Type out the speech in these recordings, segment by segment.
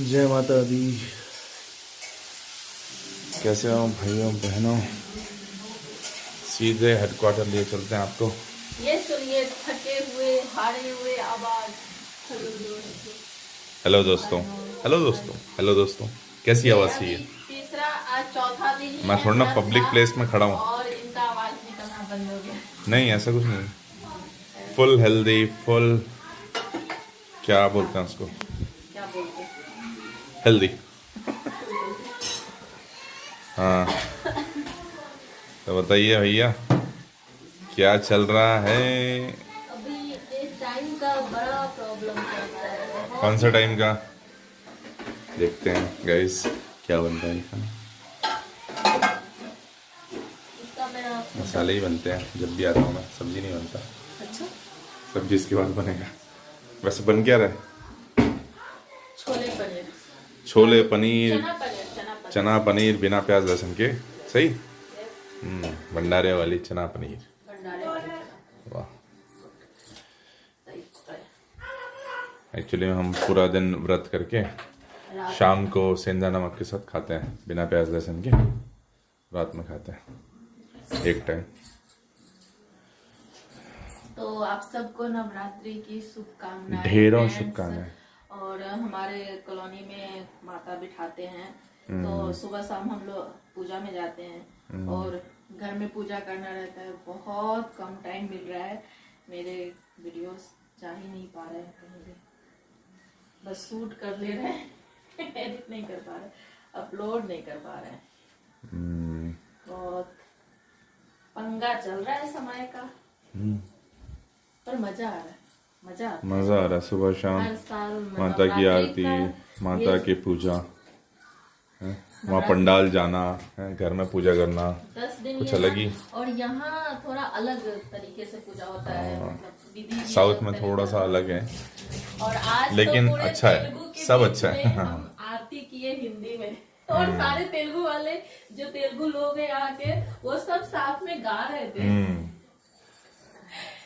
जय माता दी। कैसे हो भाइयों बहनों? सीधे हेडक्वार्टर लिए चलते हैं आपको। ये सुनिए थके हुए हारे हुए आवाज। हेलो दोस्तों, हेलो दोस्तों, हेलो दोस्तों। कैसी ये आवाज़ अभी चाहिए? तीसरा आज चौथा दिन ही मैं है थोड़ा ना व्रत का पब्लिक प्लेस में खड़ा हूँ। और इनका आवाज निकलना बंद हो गया। नहीं, ऐसा कुछ नहीं। फुल हेल्दी, फुल क्या बोलते हैं उसको? क्या बोलते हैं? हेल्दी। हाँ, तो बताइए भैया, क्या चल रहा है? अभी इस टाइम का बड़ा प्रॉब्लम चलता है कौन बहुत सा ही। टाइम का? देखते हैं गाइस, क्या बन रहा है खाना। इसका मेरा मसाले ही बनते हैं जब भी आता हूँ मैं, सब्जी नहीं बनता। अच्छा सब्जी इसके बाद बनेगा। वैसे बन क्या रहा है? छोले पनीर, छोले पनीर, चना पनीर, चना पनीर। चना पनीर बिना प्याज लहसुन के। सही। ये भंडारे वाली चना पनीर। भंडारे वाले चना वाह। सही होता है। एक्चुअली हम पूरा दिन व्रत करके रात शाम को सेंधा नमक के साथ खाते हैं, बिना प्याज लहसुन के। रात में खाते हैं एक टाइम। तो आप सबको नवरात्रि की शुभकामनाएं। ढेरों friends। शुभकामनाएं। और हमारे कॉलोनी में माता बिठाते हैं तो सुबह शाम हम लोग पूजा में जाते हैं और घर में पूजा करना रहता है। बहुत कम टाइम मिल रहा है, मेरे वीडियोस जा ही नहीं पा रहे हैं कहीं भी, बस शूट कर ले रहे हैं एडिट नहीं कर पा रहे, अपलोड नहीं कर पा रहे हैं। बहुत पंगा चल रहा है समय का, पर मजा आ रहा है, मजा आता है। मज़ा आ रहा है। सुबह शाम हर साल माता की नवरात्रि आरती, का माता ये की पूजा है, वहाँ पंडाल जाना है, घर में पूजा करना 10 दिन कुछ यहाँ, अलग ही। और यहाँ थोड़ा अलग तरीके से पूजा होता है, मतलब विधि भी साउथ अलग में तरीका थोड़ा सा से। अलग है, और आज लेकिन तो पूरे अच्छा है, तेलुगु के सब बीच अच्छा है। में हाँ। हम आरती किए हिंदी में, और सारे तेलुगु वाले जो तेलुगु लोग हैं यहाँ के, वो सब साथ में गा रहे थे।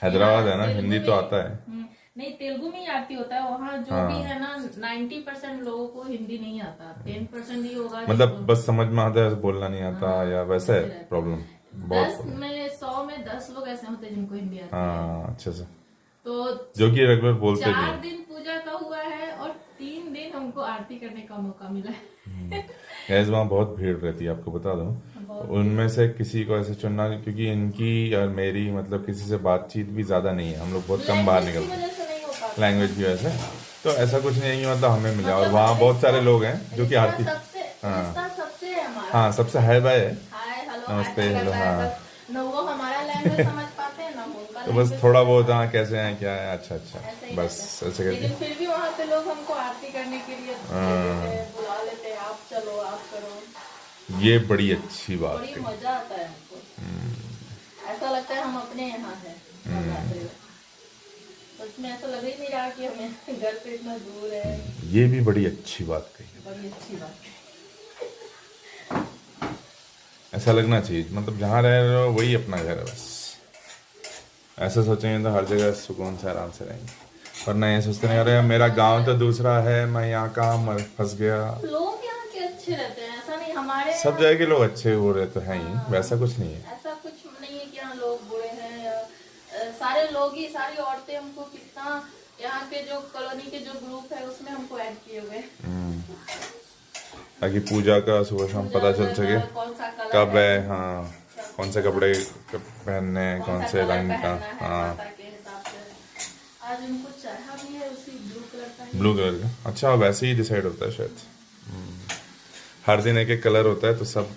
हैदराबाद है यहाँ ना, तेलुगु हिंदी में तो आता है। नहीं, तेलुगु में ही आरती होता है। वहाँ जो भी है ना 90% लोगों को हिंदी नहीं आता, 10% ही होगा मतलब जिसको। बस समझ में आता है, बोलना नहीं आता, या वैसे वैसे है रहता है। प्रॉब्लम? बहुत 10 प्रॉब्लम। में 100 में 10 लोग ऐसे होते हैं जिनको हिंदी आती है। हाँ, अच्छे से, तो जो कि रेगुलर बोलते भी 4 हैं। दिन पूजा का हुआ है और 3 दिन हमको आरती करने का मौका मिला है। गैस वहाँ बहुत भीड़ रहती है, आपको बता दूं। बहुत उनमें से किसी को ऐसे चुनना, क्योंकि इनकी और मेरी मतलब किसी से बातचीत भी ज़्यादा नहीं है, हम लोग बहुत कम बाहर लैंग्वेज की निकलते हैं वजह से नहीं हो पाता। लैंग्वेज की वजह से। तो ऐसा कुछ नहीं है कि मतलब हमें मिला, और मतलब वहाँ बहुत सारे लोग हैं जो कि रिश्ता आरती। सबसे, हाँ रिश्ता सबसे है हमारा। हाँ, सबसे हाय बाय है। हाय हेलो नमस्ते, ऐसा हेलो, करता है, हाँ। बस न वो हमारा लैंग्वेज समझ पाते हैं ना वो उनका तो बस लैंग्वेज थोड़ा समझ बहुत, पाते हाँ कैसे हैं, क्या है, अच्छा अच्छा, हैं। ऐसा ही बस रहता ऐसे है, करके। लेकिन फिर भी वहाँ पे लोग हमको आरती करने के लिए ले लेते हैं, बुला लेते हैं, आप चलो आप करो। ये बड़ी अच्छी बात बड़ी कही। मजा आता है हमको, ऐसा लगता है हम अपने यहाँ हैं नवरात्रि में। सच में ऐसा लग ही नहीं रहा कि हमें घर से इतना दूर है। ये भी बड़ी अच्छी बात कही। बड़ी अच्छी बात है। ऐसा लगना चाहिए, मतलब जहाँ रह रहे हो वही अपना घर है बस। ऐसा सोचेंगे तो हर जगह सुकून से आराम से रहेंगे, वरना ये सोचते नहीं, अरे मेरा गांव तो दूसरा है, मैं यहाँ कहाँ फंस गया। लोग यहाँ के अच्छे रहते हैं, ऐसा नहीं हमारे सब जगह के लोग अच्छे हो रहे तो हैं ही, वैसा कुछ नहीं है। ऐसा कुछ नहीं है कि यहाँ लोग बुरे हैं या सारे लोग ही, सारी औरतें हमको कितना, यहाँ के जो कॉलोनी के जो ग्रुप है उसमें हमको ऐड किए हुए हैं। ताकि पूजा का सुबह शाम पता चल सके कौन सा कलर कब है, हाँ कौन से कपड़े पहनने हैं, कौन से कलर रंग का। पहनना है हाँ, माता के हिसाब से। आज उनको चढ़ा भी है उसी ब्लू कलर का ही। ब्लू कलर का। अच्छा, वैसे ही डिसाइड होता है शायद। हर दिन एक एक कलर होता है, तो सब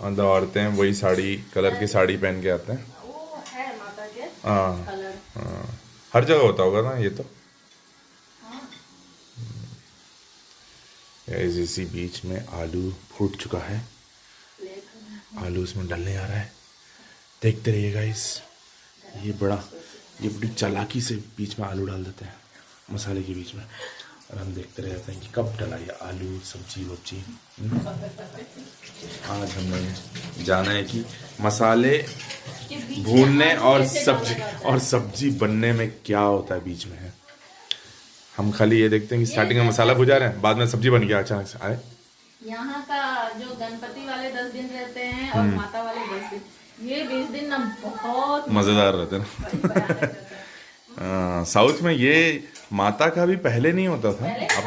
मतलब औरतें वही साड़ी, कलर की साड़ी पहन के आते हैं। वो है माता के हाँ कलर। हाँ, हर जगह होता होगा ना ये तो। हाँ। इसी बीच में आलू फूट चुका है, आलू इसमें डलने आ रहा है। देखते रहिए गाइस, ये बड़ी चालाकी से बीच में आलू डाल देते हैं, मसाले के बीच में, और हम देखते रह जाते हैं कि कब डला ये आलू, सब्जी वब्जी। आज हमें जाना है कि मसाले के बीच में भूनने आलू और कैसे डाला सब्जी जाता है। और सब्जी बनने में क्या होता है बीच में है। हम खाली ये देखते हैं कि स्टार्टिंग में मसाला भुजा रहे हैं, बाद में सब्जी बन गया अचानक से आए। यहाँ का जो गणपति वाले 10 दिन रहते हैं और माता वाले 10 दिन, ये 20 दिन ना बहुत मजेदार रहते हैं ना। भयानक रहते हैं। साउथ में ये माता का भी पहले नहीं होता था, पहले अब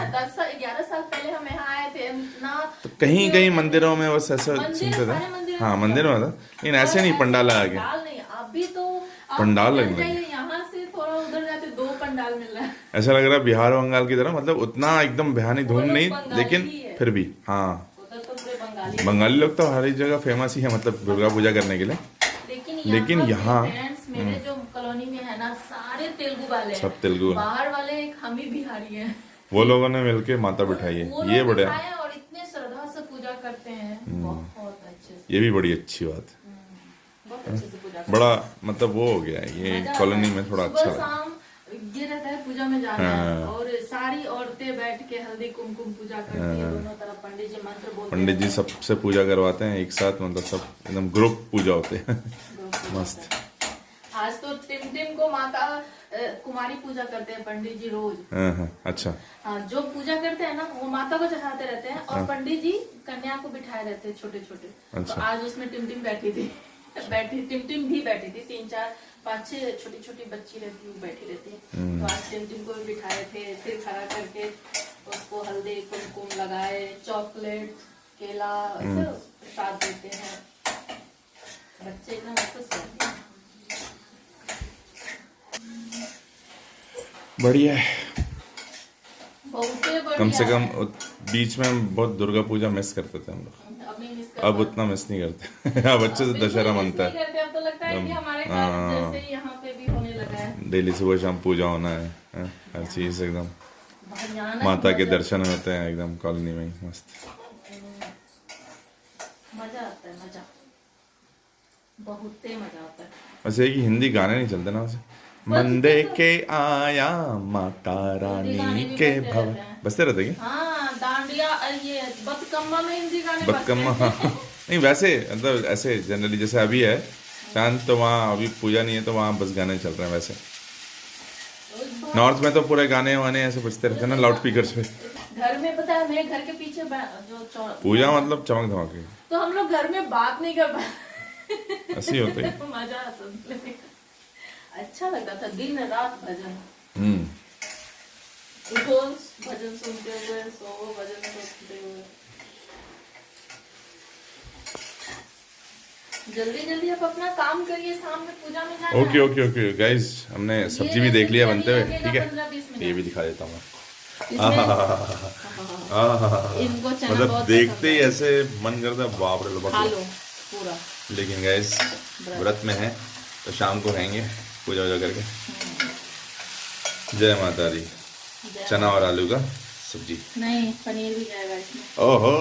11 साल पहले हम यहाँ आए थे ना, तो कहीं कहीं मंदिरों में बस ऐसा मंदिर, सुनते सारे थे। मंदिर हाँ मंदिर में था, लेकिन ऐसे नहीं पंडाल लगा के। पंडाल नहीं, अभी तो आप पंडाल उधर लगने लगे। जाइए, यहाँ से थोड़ा उधर जाते 2 पंडाल मिल रहा है। ऐसा लग रहा है बिहार बंगाल की तरह, मतलब उतना एकदम भयानक धूम वो लोग नहीं, बंगाली लेकिन ही है। फिर भी हाँ उधर तो पूरे बंगाली। बंगाली लोग तो हर एक जगह फेमस ही है, मतलब दुर्गा पूजा करने के लिए। लेकिन यहाँ फ्रेंड्स मेरे जो कॉलोनी में है ना, सारे तेलुगु वाले हैं, सब तेलुगु हैं। बाहर वाले एक हम ही बिहारी हैं। वो लोगों ने मिलके माता बिठाई वो है, लोग ये बढ़िया, बिठाए और इतने श्रद्धा से पूजा करते हैं, बहुत अच्छे से, ये भी बड़ी अच्छी बात है। बहुत अच्छे से पूजा करते बड़ा मतलब वो हो गया है ये हैं। कॉलोनी में थोड़ा अच्छा सुबह लगा। शाम ये रहता है पूजा में जाना है, और सारी औरतें बैठ के हल्दी कुमकुम पूजा करती है, दोनों तरफ पंडित जी मंत्र बोलते पंडित जी सबसे पूजा करवाते हैं एक साथ, मतलब सब एकदम ग्रुप पूजा होते हैं। हैं। मस्त। आज तो टिम को माता कुमारी पूजा करते हैं पंडित जी रोज। हाँ, अच्छा हाँ, जो पूजा करते हैं ना वो माता को चढ़ाते रहते हैं, और पंडित जी कन्या को बिठाए रहते हैं छोटे छोटे। अच्छा। तो आज उसमें टिमटिम बैठी थी, टिमटिम भी बैठी थी, 3 4 5 6 छोटी छोटी बच्ची रहती है, वो बैठी रहती है। तो आज टिमटिम को भी बिठाए थे, फिर खड़ा करके उसको हल्दी कुमकुम लगाए, चॉकलेट केला ऐसे प्रसाद देते हैं। बच्चे एकदम खुश रहते हैं। बढ़िया है। बहुते बढ़िया कम से कम है। बीच में हम बहुत दुर्गा पूजा मिस करते थे हम लोग, अब नहीं मिस कर अब पाते। उतना मिस नहीं करते। अब अच्छे से दशहरा बिल्कुल मनता मिस नहीं है, करते, अब तो लगता है कि हमारे घर जैसे ही यहाँ पे भी होने लगा है। डेली सुबह शाम पूजा होना है, हर चीज एकदम भयानक माता के मजा- दर्शन होते हैं एकदम कॉलोनी में ही, मस्त। मजा आता है, मजा बहुत ही मजा आता है। वैसे कि हिंदी गाने नहीं चलते ना वैसे, मंदे के आया माता हिंदी गाने रानी भी के बजते भवन, रहते हैं। बसते रहते क्या? हाँ, डांडिया ये बतकम्मा में हिंदी गाने बतकम्मा, बजते हाँ। हैं। नहीं वैसे मतलब ऐसे जनरली जैसे अभी है शांत, तो वहाँ अभी पूजा नहीं है तो वहाँ बस गाने चल रहे हैं। वैसे नॉर्थ में तो पूरे गाने वाने ऐसे बजते रहते हैं ना लाउड स्पीकर पे। घर में पता है, मेरे घर के पीछे पूजा मतलब चमक धमाके, तो हम लोग घर में बात नहीं कर पाते। ऐसे ही होते हैं। मजा आता था, अच्छा लगता था, दिन रात भजन। उठो भजन सुनते हुए, सो भजन सुनते हुए। जल्दी जल्दी आप अपना काम करिए, शाम में पूजा में जाना ओके है। ओके ओके गाइस, हमने सब्जी भी देख लिया बनते हुए, ठीक है। 15-20 मिनट। ये भी दिखा देता हूँ इसमें- इनको चना मतलब बहुत देखते ही पसंद है। ऐसे मन करता है बाप रे खा बाप। लो पूरा। लेकिन गैस व्रत में है तो शाम को खाएंगे पूजा वूजा करके। जय माता दी। चना और आलू का सब्जी। नहीं, पनीर भी जाएगा इसमें। ओहो,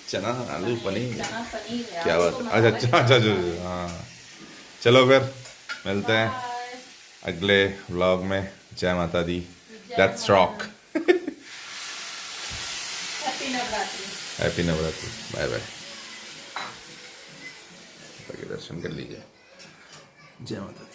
चना आलू पनीर, चना पनीर है, क्या आलू बात तो है। मसाला अच्छा के अच्छा साथ अच्छा, हाँ चलो फिर मिलते हैं बाय। अगले व्लॉग में। जय माता दी, जय लेट्स माता rock. Happy Navratri. Happy Navratri, bye bye. दर्शन कर लीजिए। जय माता दी।